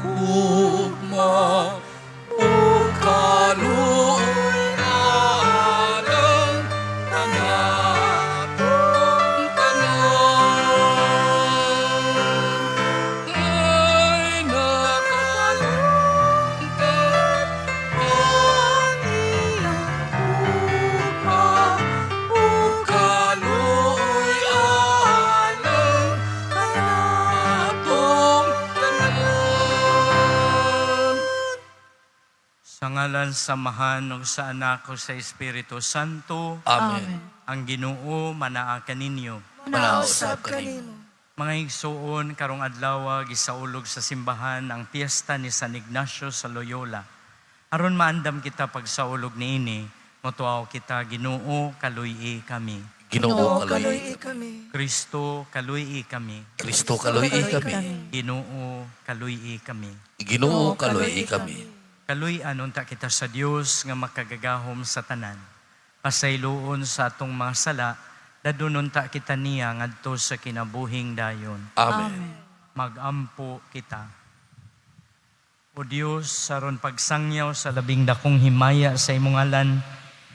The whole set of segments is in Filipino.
ugma ukaluoy alang ang atong tanan ay nakalangkat ang iyong ugma ukaluoy alang ang atong tanan. Sa ngalan samahan ug sa anak ug sa Espiritu Santo, Amen. ang Ginoo manaa kaninyo. Manausap kanimo. Mga igsuon, karong adlaw gisaulog sa simbahan ang piyesta ni San Ignacio sa Loyola. Aron maandam kita pagsaulog niini, motuaw kita, Ginoo kaluy-i kami. Ginoo kaloy. kami. Kristo kaluy-i kami. Kristo kaloy kami. Ginoo kaluy-i kami. Ginoo kaloy kami. Kaluy-an unta kita sa Dios nga makagagahom sa tanan. Pasayloon sa atong mga sala, dadun unta kita niya ngadto sa kinabuhing dayon. Amen. Magampo kita. O Dios, saron pagsangyaw sa labing dakong himaya sa imong ngalan,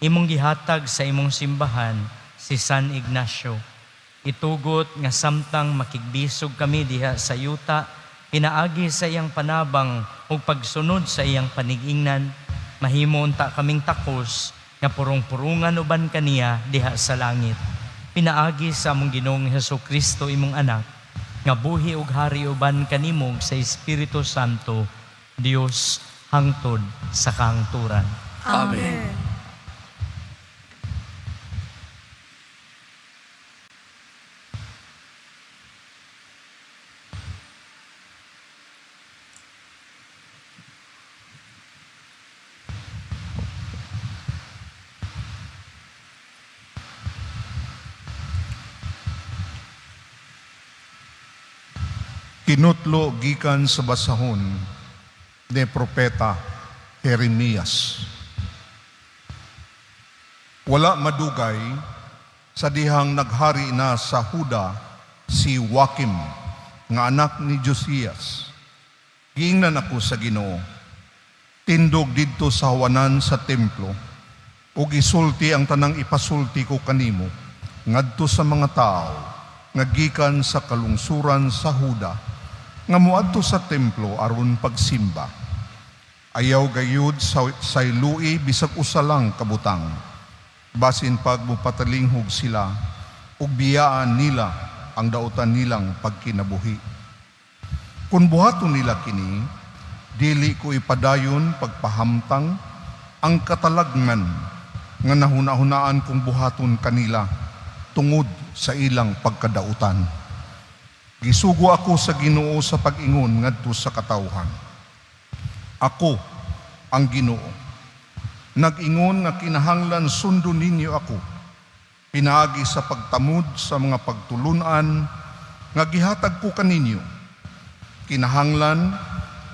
imong gihatag sa imong simbahan si San Ignacio. Itugot nga samtang makigbisog kami diha sa yuta, pinaagi sa iyang panabang ug pagsunod sa iyang panigingnan, mahimo unta kaming takos nga purong-purungan uban kaniya diha sa langit. Pinaagi sa among Ginoong Hesukristo imong anak, nga buhi ug hari uban kanimo sa Espiritu Santo, Dios hangtod sa kahangturan. Amen. Kinutlo gikan sa basahon ni Propeta Jeremias. Wala madugay sa dihang naghari na sa Huda si Joachim, nga anak ni Josias. Giingnan ako sa Ginoo, tindog didto sa hawanan sa templo, ug isulti ang tanang ipasulti ko kanimo, ngadto sa mga tao, nga gikan sa kalungsuran sa Huda, nga muadto sa templo aron pagsimba. Ayaw gayud sa saylui bisag usa lang kabutang. Basin pag mupatalinghog sila, ug biyaan nila ang dautan nilang pagkinabuhi. Kung buhaton nila kini, dili ko ipadayon pagpahamtang ang katalagman nga nahuna-hunaan kong buhaton kanila tungod sa ilang pagkadautan. Gisugo ako sa Ginoo sa pag-ingon ngadto sa katawhan. Ako ang Ginoo. Nag-ingon nga kinahanglan sundon ninyo ako. Pinaagi sa pagtamod sa mga pagtulunan nga gihatag ko kaninyo. Kinahanglan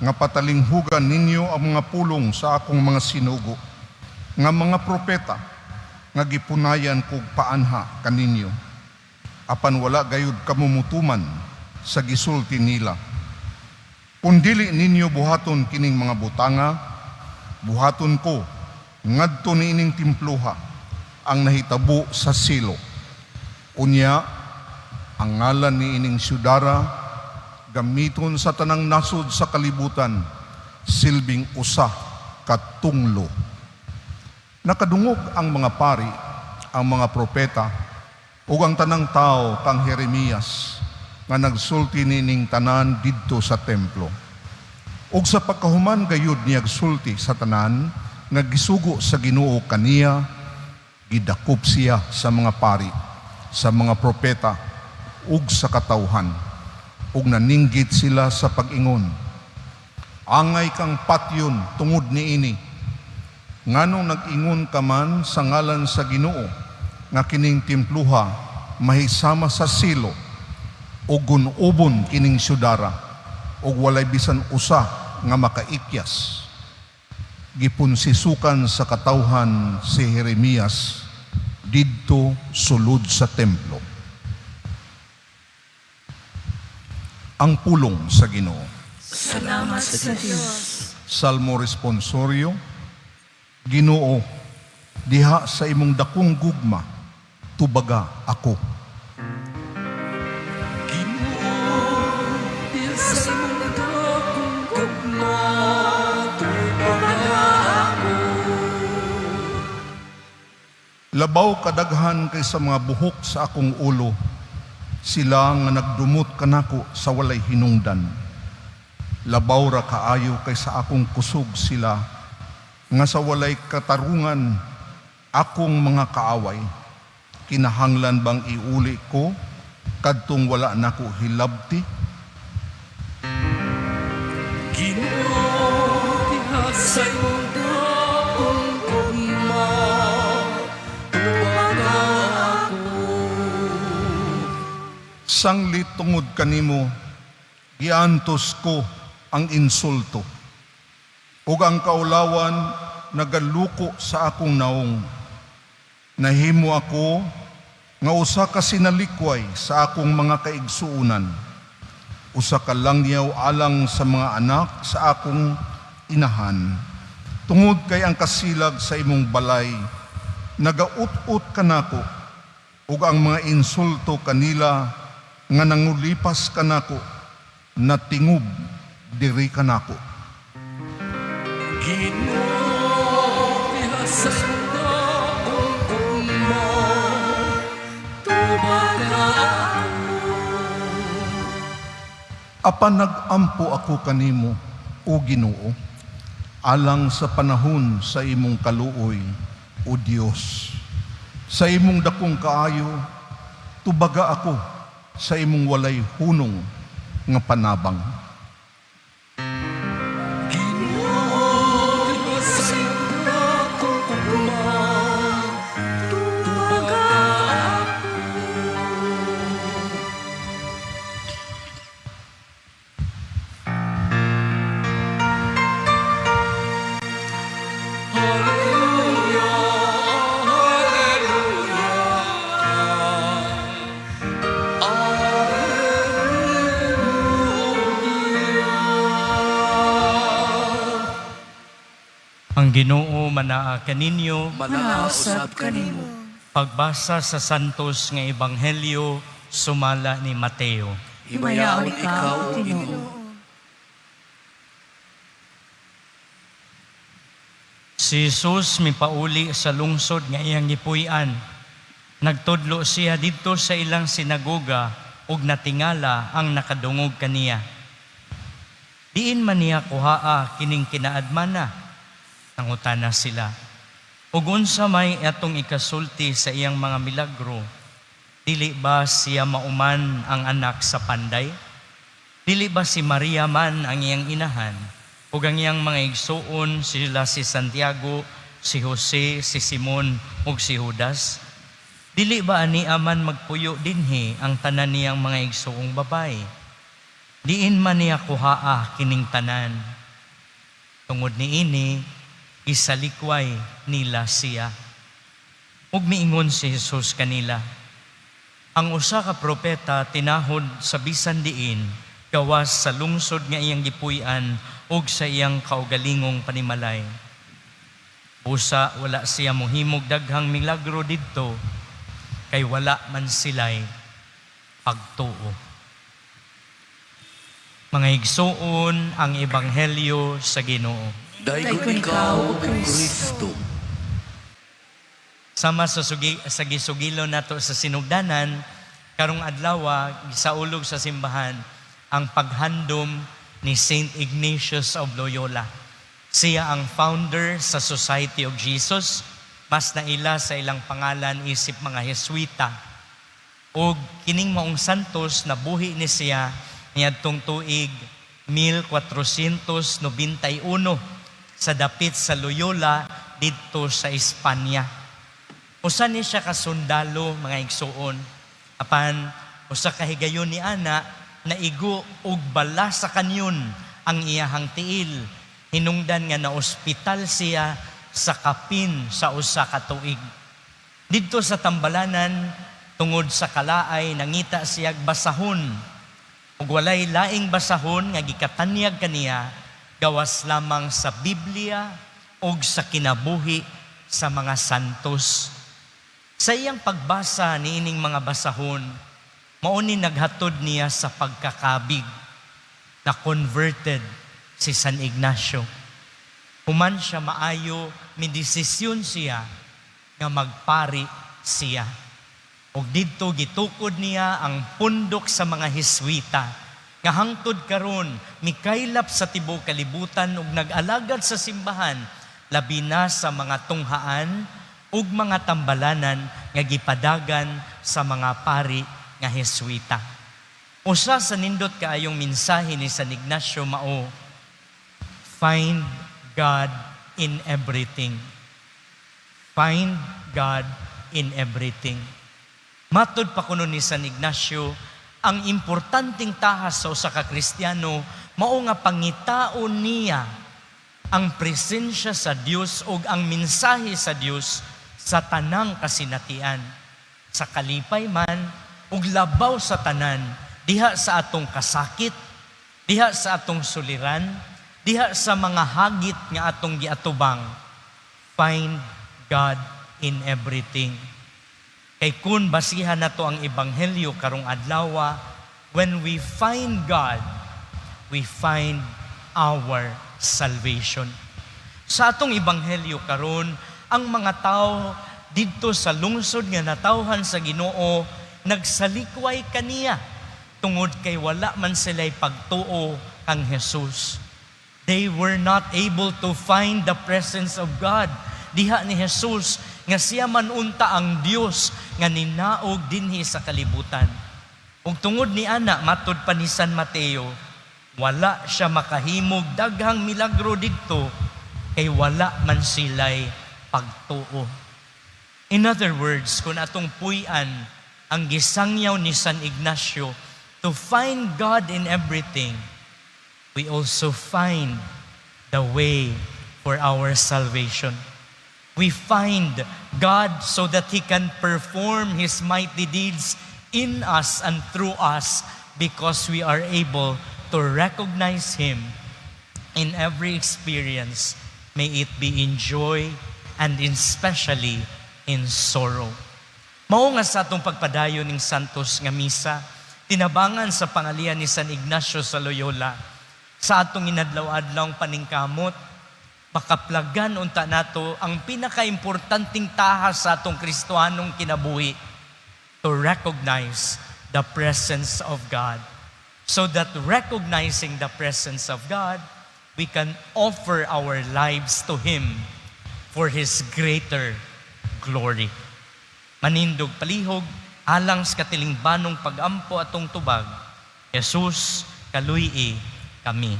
nga patalinghugan ninyo ang mga pulong sa akong mga sinugo, nga mga propeta nga gipunayan kog paanha kaninyo. Apan wala gayud kamumutuman sa gisulti nila. Kung dili ninyo buhaton kining mga butanga, buhaton ko ngadto niining timpluha ang nahitabo sa silo. Unya, ang ngalan niining syudara gamiton sa tanang nasod sa kalibutan, silbing usa ka tunglo. Nakadungog ang mga pari, ang mga propeta, ug ang tanang tao kang Jeremias, nga nagsulti nining tanan didto sa templo. Ug sa pagkahuman gayud niya sulti sa tanan, nga gisugo sa Ginoo kaniya, gidakop siya sa mga pari, sa mga propeta, ug sa katawhan, ug naninggit sila sa pag-ingon. Angay kang patyon tungod niini, nganong nag-ingon ka man sa ngalan sa Ginoo, nga kining templuha mahisama sa silo, ug gun-ubon kining syudara, ug walay bisan usa nga makaikyas. Gipunsisukan sa katawhan si Jeremias didto sulod sa templo. Ang pulong sa Ginoo. Salamat sa Diyos. Salmo responsorio. Ginoo, diha sa imong dakong gugma, tubaga ako. Labaw kadaghan kay sa mga buhok sa akong ulo, sila nga nagdumot kanako sa walay hinungdan. Labaw ra kaayo kay sa akong kusog sila, nga sa walay katarungan akong mga kaaway. Kinahanglan bang iuli ko kadtong wala nako hilabti? Sanglit tungod kanimo, giantos ko ang insulto. Ug ang kaulawan nagaluko sa akong naong. Nahimo ako nga usa ka sinalikway sa akong mga kaigsuunan. Usa ka langyaw alang sa mga anak sa akong inahan. Tungod kay ang kasilag sa imong balay, nagaut-ut kanako, ug ang mga insulto kanila nga nangulipas kanako, natingub diri kanako. Apan nagampo ako kanimo, o Ginoo, alang sa panahon sa imong kaluoy, o Dios. Sa imong dakong kaayo, tubaga ako sa imong walay hunong nga panabang. Ang Ginoo manaa kaninyo, Manausab kanimo. pagbasa sa Santos nga Ebanghelyo sumala ni Mateo. Himayaon ikaw, Ginoo. Si Jesus mipauli sa lungsod nga iyang gipuy-an. Nagtudlo siya didto sa ilang sinagoga ug natingala ang nakadungog kaniya. Diin man niya kuhaa kining kinaadmana. Nangutana sila, ug unsa may atong ikasulti sa iyang mga milagro? Dili ba siya mauman ang anak sa panday? Dili ba si Maria man ang iyang inahan? Ug ang iyang mga igsuon sila si Santiago, si Jose, si Simon, ug si Judas? Dili ba ani aman magpuyo dinhi ang tanan niyang mga igsuong babay? Diin man niya kuhaa kining tanan. Tungod niini, isalikway nila siya. Ug miingon si Jesus kanila, ang usa ka propeta tinahod sa bisan diin, gawas sa lungsod nga iyang gipuy-an ug sa iyang kaugalingong panimalay. Busa wala siya mohimog daghang milagro didto, kay wala man sila'y pagtuo. Mga igsuon ang Ebanghelyo sa Ginoo. Daygon ikaw, o Kristo. Sama sa gisugilo nato sa sinugdanan, karong adlaw gisaulog sa simbahan ang paghandom ni Saint Ignatius of Loyola. Siya ang founder sa Society of Jesus, mas naila sa ilang pangalan isip mga Jesuita. O kining maong santos na buhi ni siya niadtong tuig 1491 sa dapit sa Loyola dito sa Espanya. Usa ni siya kasundalo mga igsuon. Apan usa ka higayon ni ana na igo og bala sa kanyon ang iyahang tiil. Hinungdan nga na ospital siya sa kapin sa usa ka tuig. Didto sa Tambalanan tungod sa kalaay nangita siya basahon ug walay laing basahon nga gikatanyag kaniya gawas lamang sa Biblia ug sa kinabuhi sa mga santos. Sa iyang pagbasa niining mga basahon, mao ni naghatod niya sa pagkakabig na converted si San Ignacio. Human siya maayo, midesisyon siya nga magpari siya. Ug didto gitukod niya ang pundok sa mga Hiswita nga hangtod karon mikaylap sa tibuok kalibutan ug nag-alagad sa simbahan labi na sa mga tunghaan ug mga tambalanan nga gipadagan sa mga pari nga Hiswita. Usa sa nindot kaayong mensahe ni San Ignacio mao, find God in everything. Find God in everything. Matod pa kuno ni San Ignacio, ang importanteng tahas sa usa ka Kristiyano mao nga pangitaon niya ang presensya sa Dios ug ang mensahe sa Dios sa tanang kasinatian, sa kalipay man ug labaw sa tanan, diha sa atong kasakit, diha sa atong suliran, diha sa mga hagit nga atong giatubang. Find God in everything. Kay kun basihan nato ang ebanghelyo karong adlaw, when we find God, we find our salvation. Sa atong ebanghelyo karon, ang mga tao didto sa lungsod nga natawhan sa Ginoo nagsalikway kaniya tungod kay wala man sila'y pagtuo kang Jesus. They were not able to find the presence of God. Diha ni Jesus nga siya man unta ang Dios nga ninaog dinhi sa kalibutan. Ug tungod ni ana matud pa ni San Mateo, wala siya makahimog daghang milagro didto kay wala man sila'y pagtuo. In other words, kung atong puy-an ang gisangyaw ni San Ignacio to find God in everything, we also find the way for our salvation. We find God so that He can perform His mighty deeds in us and through us because we are able to recognize Him in every experience, may it be in joy and especially in sorrow. Mao nga sa atong pagpadayon ning Santos nga misa, tinabangan sa pangalihan ni San Ignacio sa Loyola, sa atong inadlaw-adlawng paningkamot, makaplagan unta nato ang pinakaimportanteng tahas sa atong Kristohanong kinabuhi, to recognize the presence of God. So that recognizing the presence of God, we can offer our lives to Him for His greater glory. Manindog palihog, alang sa katilingbanong pag-ampo atong tubag, Jesus, kaluy-i kami.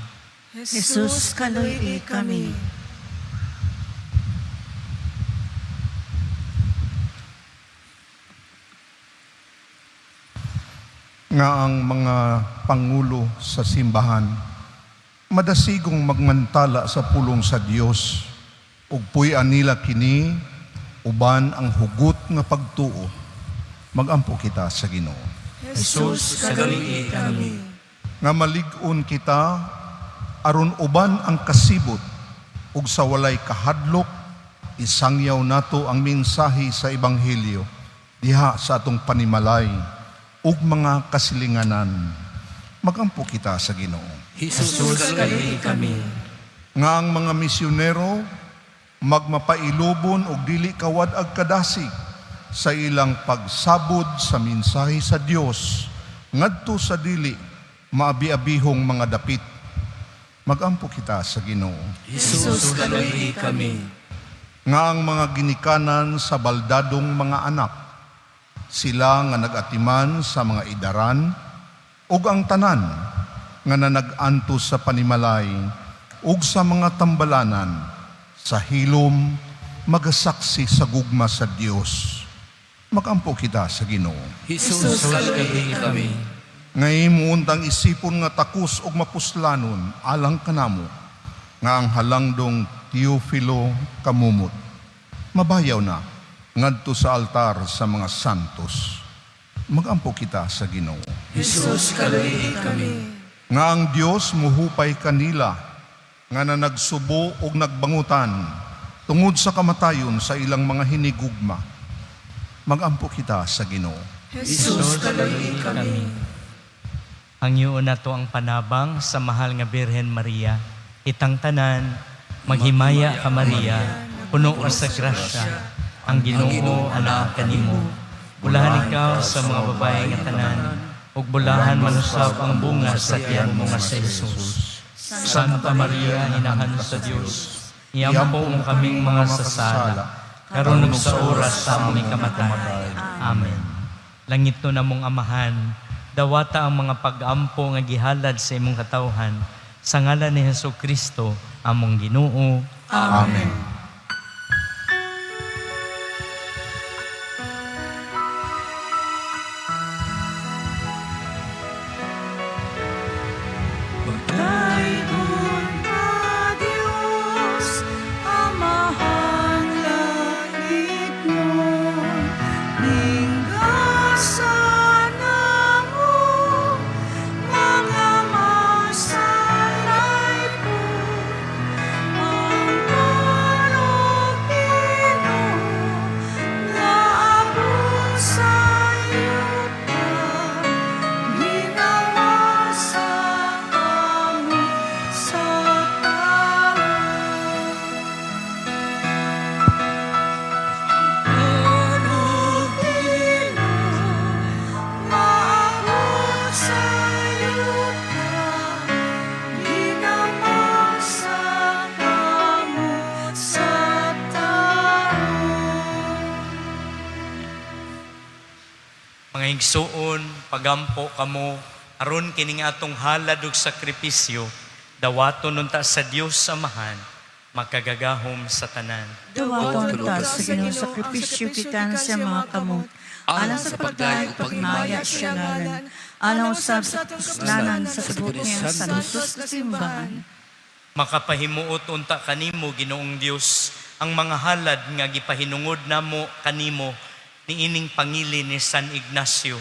Jesus, kaluy kami. Nga ang mga pangulo sa simbahan, madasigong magmantala sa pulong sa Dios, ug puy-an nila kini, uban ang hugot nga pagtuo. Magampo kita sa Ginoo. Jesus, kaluy kami. Nga malig-on kita, aron uban ang kasibot, ug sa walay kahadlok, isangyaw nato ang mensahe sa Ebanghelyo, diha sa atong panimalay, ug mga kasilinganan. Magampo kita sa Ginoo. Jesus, kaluy kami. Nga ang mga misyonero magmapailubon og dili kawad-ag kadasig sa ilang pagsabod sa mensahe sa Dios ngadto sa dili maabi-abihong mga dapit. Magampo kita sa Ginoo. Jesus, kaluy kami. Nga ang mga ginikanan sa baldadong mga anak, sila nga nag-atiman sa mga idaran, ug ang tanan nga nanag-antos sa panimalay, ug sa mga tambalanan, sa hilom, magasaksi sa gugma sa Dios. Magampo kita sa Ginoo. Jesus, kaluy kami. Ngay muuntang isipon nga takus ug mapuslanon alang kanamo, nga ang halangdong Teofilo kamumot. Mabayaw na ngadto sa altar sa mga santos. Magampo kita sa Ginoo. Jesus, kaluoy kami. Nga ang Dios muhupay kanila, nga na nagsubo og nagbangutan, tungod sa kamatayon sa ilang mga hinigugma. Magampo kita sa Ginoo. Jesus, kaluoy kami. Ang iyon na to ang panabang sa mahal nga Birhen Maria. Itang tanan, maghimaya ka Maria, puno ka sa grasya. Ang Ginoo anak kanimo. Bulahan ikaw sa mga babae nga tanan, ug bulahan manusab ang bunga sa tiyan mo nga sa Jesus. Santa Maria, inahan sa Dios, iampo mo kaming mga sasala, karon ug sa oras sa aming kamatay. Amen. Langit no namong amahan, dawata ang mga pag-ampo nga gihalad sa imong katawhan, sa ngalan ni Hesukristo, among Ginoo. Amen. Magdayon ka, Diyos, amahan langit mo, ninggasan mo, mga masalay po, ang panopino, nga abot sa yuta, ginawa sa kamo sa tao. Panopino, maabot sa yuta, ginawa sa kamo sa tao. Mga igsuon, pagampo kamo, aron kining atong halad ug sakripisyo, dawaton unta sa Dios Amahan, makagagahom sa tanan. Dawaton ta sa Ginoo sakripisyo kita sa mga kamot, alang sa pagdayeg pagmaya siya ngalan, alang usab sa puslanan sa tubot niya sa santos na simbahan. Makapahimuot unta kanimo, Ginoong Dios, ang mga halad nga gipahinungod namo kanimo niining pangili ni San Ignacio,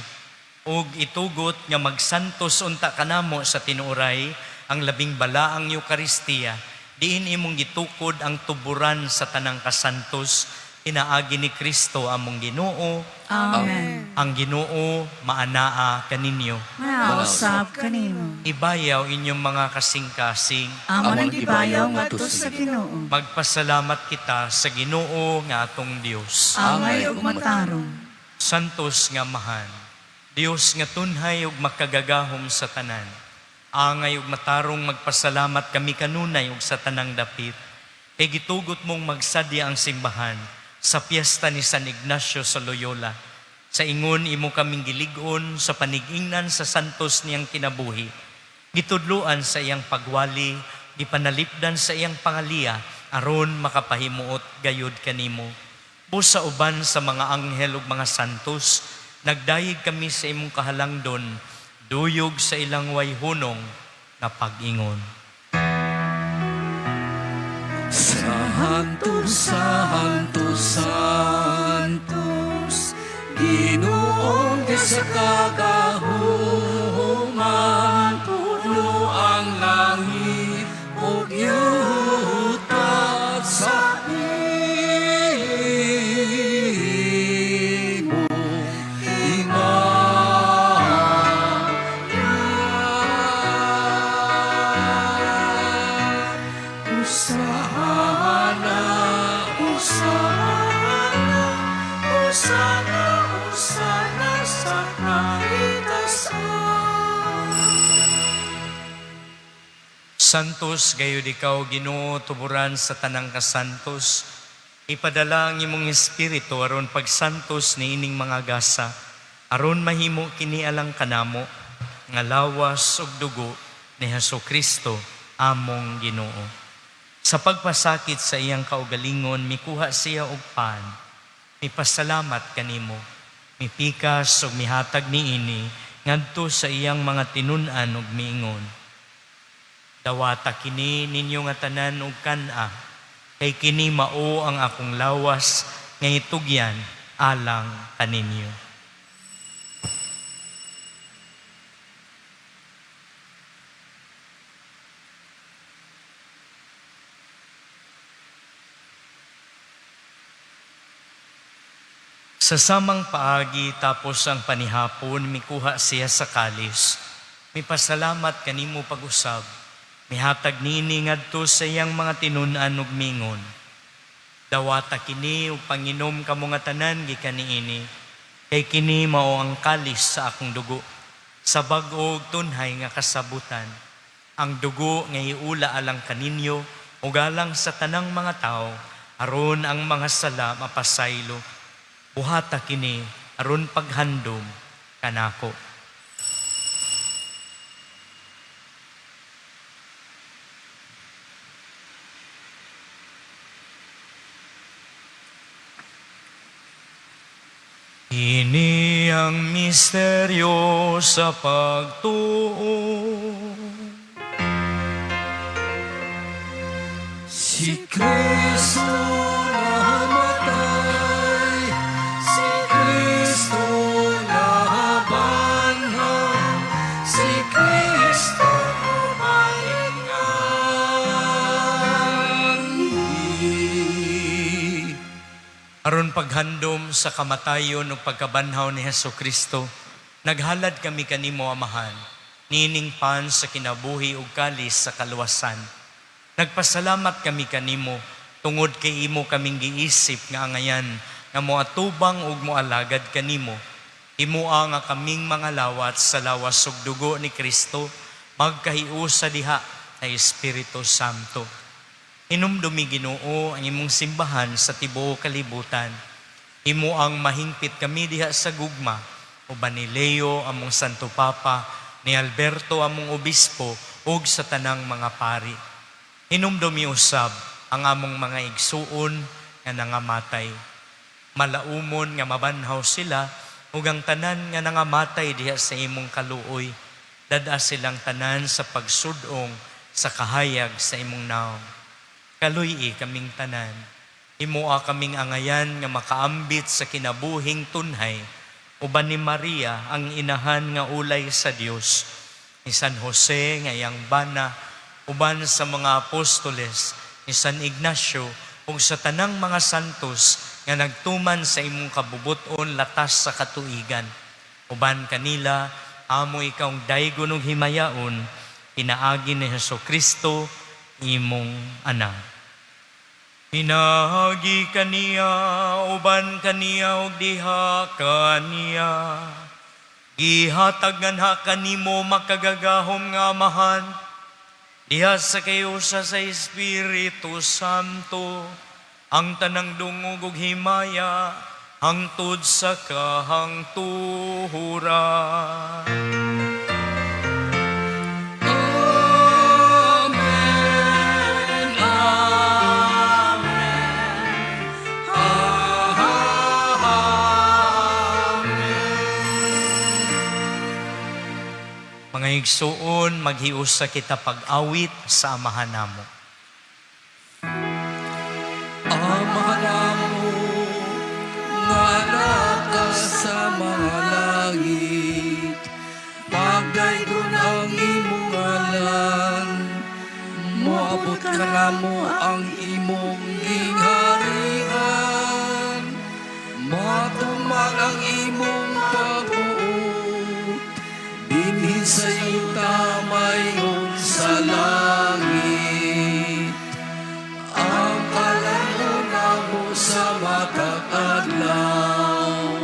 ug itugot nga magsantos unta kanamo sa tinuoray ang labing balaang Eucharistia, diin imong gitukod ang tuburan sa tanang kasantos, inaagi ni Kristo among Ginoo. Amen. Ang Ginoo maanaa kaninyo. Manausab kanimo. Ibayaw inyong mga kasing-kasing. Amo nang gibayaw ngadto sa Ginoo. Magpasalamat kita sa Ginoo nga atong Dios. Angay ug matarong. Santos nga mahan, Dios nga tunhay ug makagagahom sa tanan. Angay ug matarong magpasalamat kami kanunay ug sa tanang dapit. Kay gitugot mong magsadya ang simbahan sa piyesta ni San Ignacio sa Loyola. Sa ingon imo kaming gilig-on sa panigingnan sa santos niyang kinabuhi. Gitudloan sa iyang pagwali, gipanalipdan sa iyang pangalia, aron makapahimuot gayud kanimo. Busa uban sa mga anghel ug mga santos, nagdayeg kami sa imong kahalangdon, duyog sa ilang wayhunong na pag-ingon. Santos, Santos, Santos, Ginoong Diyos sa kagahuman, puno ang langit ug yuta sa imo himaya. Usana, Usana, Usana, Usana sa kaitasan. Santos, gayud ikaw, Ginoo, tuburan sa tanang kasantos. Ipadala ang imong espiritu aron pagsantos ni ining mga gasa, aron mahimo kini alang kanamo, nga lawas ug dugo ni Hesukristo, among Ginoo. Sa pagpasakit sa iyang kaugalingon, mikuha siya og pan, mipasalamat kanimo, mipikas ug mihatag niini ngadto sa iyang mga tinun-an ug miingon. Dawata kini ninyo nga tanan ug kan-a, kay kini mao ang akong lawas nga itugyan alang kaninyo. Sa samang paagi tapos ang panihapon, mikuha siya sa kalis. Mipasalamat kanimo pag-usab. Mihatag nini ngadto sa iyang mga tinunan ug mingon. Dawata kini ug panginom kamo nga tanan gikan niini. Kay kini mao ang kalis sa akong dugo. Sa bag-o ug tunhay nga kasabutan. Ang dugo nga iula alang kaninyo ug alang sa tanang mga tao aron ang mga sala mapasaylo. Buhata kini aron paghandom kanako. Ini ang misteryo sa pagtuo. Si Kristo namatay, si Kristo nabanhaw, si Kristo bumalik nganhi. Aron paghandom sa kamatayon ug pagkabanhaw ni Hesukristo, naghalad kami kanimo amahan, nining pan sa kinabuhi ug kalis sa kaluwasan. Nagpasalamat kami kanimo tungod kay imo kaming giisip nga angayan nga moatubang ug moalagad kanimo. Imoa nga kaming mga lawat sa lawas ug dugo ni Kristo magkahiusa diha sa Espiritu Santo. Hinumdumi Ginoo ang imong simbahan sa tibuok kalibutan. Imo ang mahingpit kami diha sa gugma, uban ni Leo among Santo Papa, ni Alberto among obispo ug sa tanang mga pari. Hinumdumi usab ang among mga igsuon nga nangamatay. Malaumon nga mabanhaw sila ug ang tanan nga nangamatay diha sa imong kaluoy. Dada silang tanan sa pagsudong sa kahayag sa imong naong. Kaluy kaming tanan. Imoa kaming angayan nga makaambit sa kinabuhing tunhay. Uban ni Maria ang inahan nga ulay sa Dios. Ni San Jose nga iyang bana, uban sa mga apostoles, ni San Ignacio, ug sa tanang mga santos nga nagtuman sa imong kabubuton latas sa katuigan. Uban kanila, amo ikaw daygon ug himayaon, pinaagi ni Hesukristo, imong anak. Pinagi kaniya, uban kaniya, ug diha kaniya. Gihatag nganha kanimo makagagahom nga amahan, diha sa kayusa sa Espiritu Santo, ang tanang dungog ug himaya, hangtod sa kahangturan. Amen, Mga igsuon, maghiusa kita pag-awit sa amahan namo. Amahan mo nga naka sa mga langit, pagdaygon ang imong ngalan, moabot ka namo ang imong gingharian, matuman ang imong pagbuot, dinhi sa yuta mayon sa langit. Ang kalanguna mo sa matag adlaw,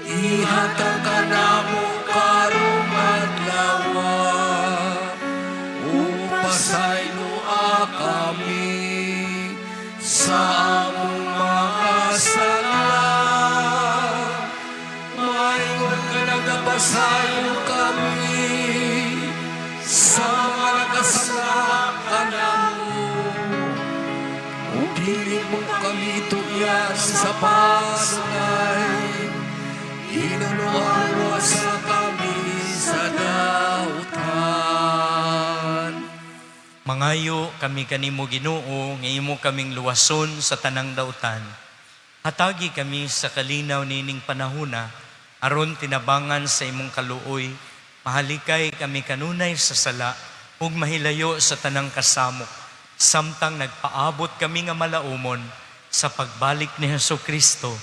ihatag ka namo karong adlaw, upasaylo kami sa among mga sala. Maingon ka nagapasayo kami sa mga nagkasala ka namo. Dili mo kami tuyas sa pasunay, inunuan mo sa kami sa dautan. Mangayo kami kanimo Ginoo, nga imo kaming luwason sa tanang dautan. Hatagi kami sa kalinaw nining panahuna, aron tinabangan sa imong kaluoy, mahalikay kami kanunay sa sala, ug mahilayo sa tanang kasamok, samtang nagpaabot kami nga malaumon sa pagbalik ni Hesukristo,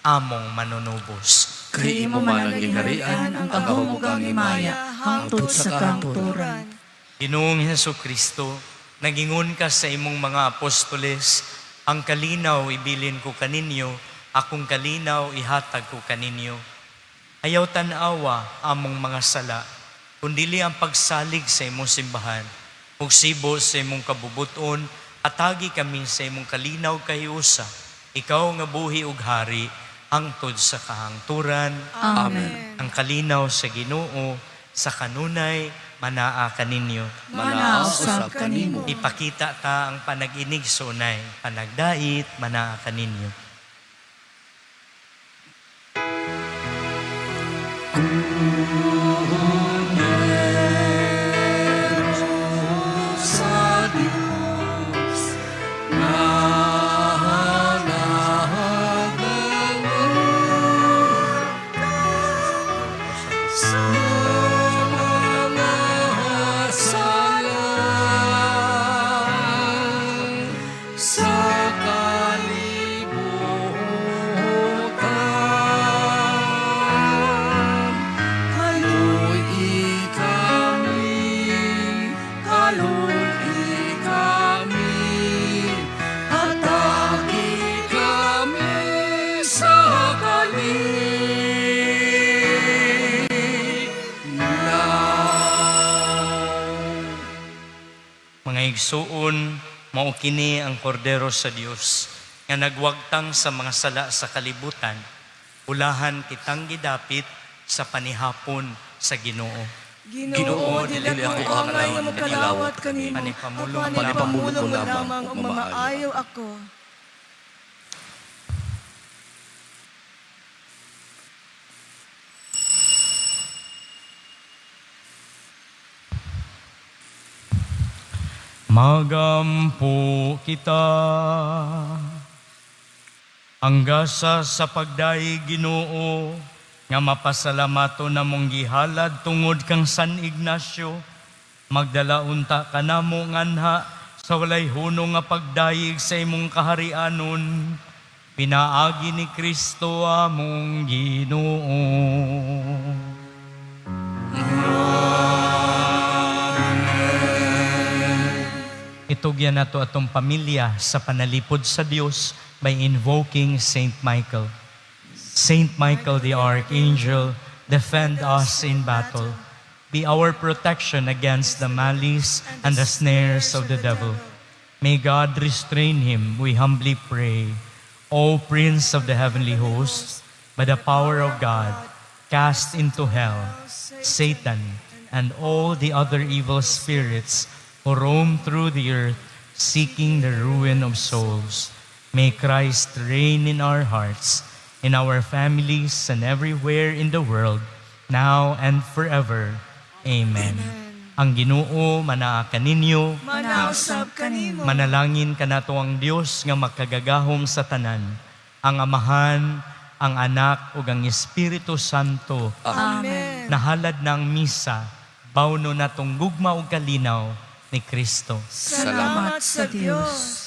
among manunubos. Kay imo man ang gingharian, ang kahumugang himaya, hangtod sa kahangturan. Ginoong Hesukristo, nagingon ka sa imong mga apostoles, ang kalinaw ibilin ko kaninyo, akong kalinaw ihatag ko kaninyo. Ayaw tanawa among mga sala, kundili ang pagsalig sa imong simbahan, ug sibo sa imong kabubuton, atagi kami sa imong kalinaw kahiusa, ikaw nga buhi ug hari, hangtod sa kahangturan. Amen. Ang kalinaw sa Ginoo, sa kanunay, manaa kaninyo. Manausap kanimo. Ipakita ta ang panag-inig sunay, panagdait, manaa kaninyo. Sa Diyos na sa mga sala sa kalibutan. Kaluy kami, atagi kami sa kalinaw. Mga igsuon, mao kini ang kordero sa Dios nga nagwagtang sa mga sala sa kalibutan. Ulahan kitang gidapit sa panihapon sa Ginoo. Ginoo, dili ako angay nga magkalawat kanimo. Panipamulong Panipamulong mo lamang ang ug mamaayaw ako. Magampo kita. Anggasa sa pagdaig Ginoo, nga mapasalamato na mong gihalad tungod kang San Ignacio, magdala unta ka namo nganha sa walay hunong nga pagdaig sa imong kaharianon, pinaagi ni Kristo among Ginoo. Itugyan nato atong pamilya sa panalipod sa Dios by invoking Saint Michael. Saint Michael the Archangel, defend us in battle. Be our protection against the malice and the snares of the devil. May God restrain him, we humbly pray. O Prince of the heavenly hosts, by the power of God, cast into hell Satan and all the other evil spirits who roam through the earth, seeking the ruin of souls. May Christ reign in our hearts, in our families, and everywhere in the world, now and forever. Amen. Ang Ginoo manaa kaninyo, Manausap kanimo. manalangin kanato ang Dios nga makagagahom sa tanan, ang Amahan, ang Anak ug ang Espiritu Santo. Amen. Nahalad ng misa, bawno natong gugma ug kalinaw ni Kristo. Salamat sa Diyos.